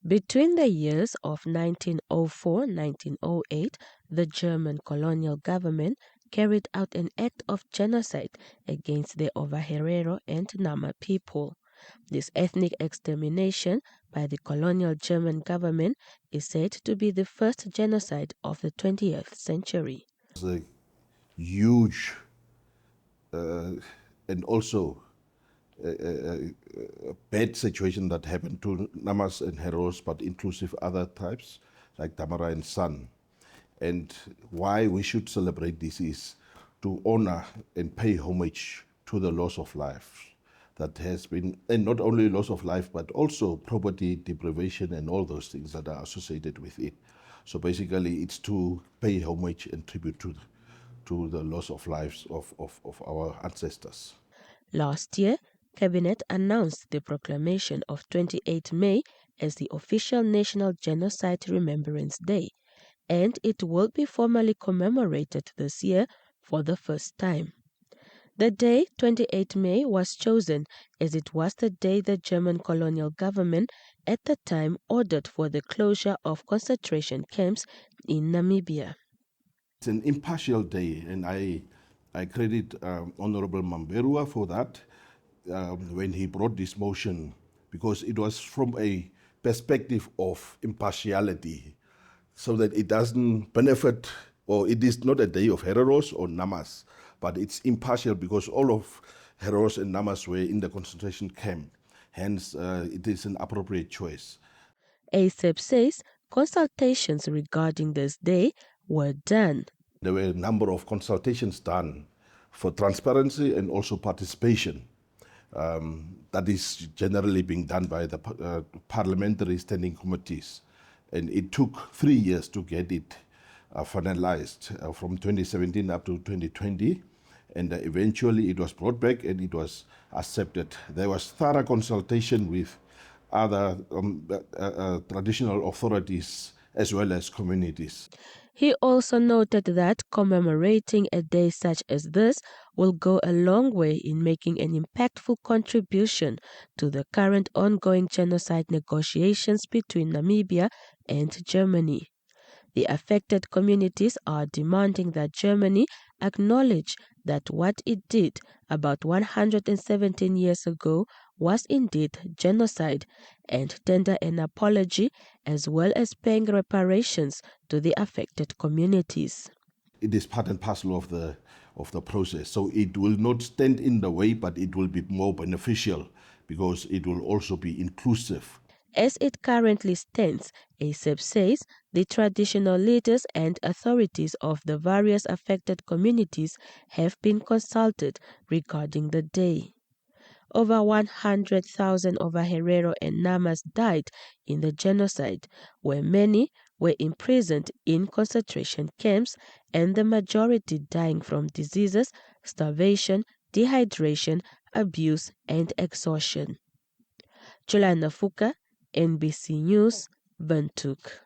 Between the years of 1904-1908, the German colonial government carried out an act of genocide against the Ovaherero and Nama people. This ethnic extermination by the colonial German government is said to be the first genocide of the 20th century. It's a huge and also a bad situation that happened to Namas and Heros, but inclusive other types like Tamara and San. And why we should celebrate this is to honor and pay homage to the loss of life that has been, and not only loss of life, but also property deprivation and all those things that are associated with it. So basically it's to pay homage and tribute to the loss of lives of our ancestors. Last year, Cabinet announced the proclamation of 28 May as the official National Genocide Remembrance Day, and it will be formally commemorated this year for the first time. The day, 28 May, was chosen as it was the day the German colonial government at the time ordered for the closure of concentration camps in Namibia. It's an impartial day, and I credit Honorable Mamberua for that when he brought this motion, because it was from a perspective of impartiality, so that it doesn't benefit, or it is not a day of Hereros or Namas, but it's impartial because all of Hereros and Namas were in the concentration camp. Hence, it is an appropriate choice. Eiseb says consultations regarding this day were done. There were a number of consultations done for transparency and also participation. That is generally being done by the parliamentary standing committees. And it took 3 years to get it finalized from 2017 up to 2020. And eventually it was brought back and it was accepted. There was thorough consultation with other traditional authorities as well as communities. He also noted that commemorating a day such as this will go a long way in making an impactful contribution to the current ongoing genocide negotiations between Namibia and Germany. The affected communities are demanding that Germany acknowledge that what it did about 117 years ago was indeed genocide and tender an apology as well as paying reparations to the affected communities. It is part and parcel of the process. So it will not stand in the way, but it will be more beneficial because it will also be inclusive. As it currently stands, Eiseb says the traditional leaders and authorities of the various affected communities have been consulted regarding the day. Over 100,000 Ovaherero and Namas died in the genocide, where many were imprisoned in concentration camps and the majority dying from diseases, starvation, dehydration, abuse, and exhaustion. Juliana Fuka, NBC News, Windhoek.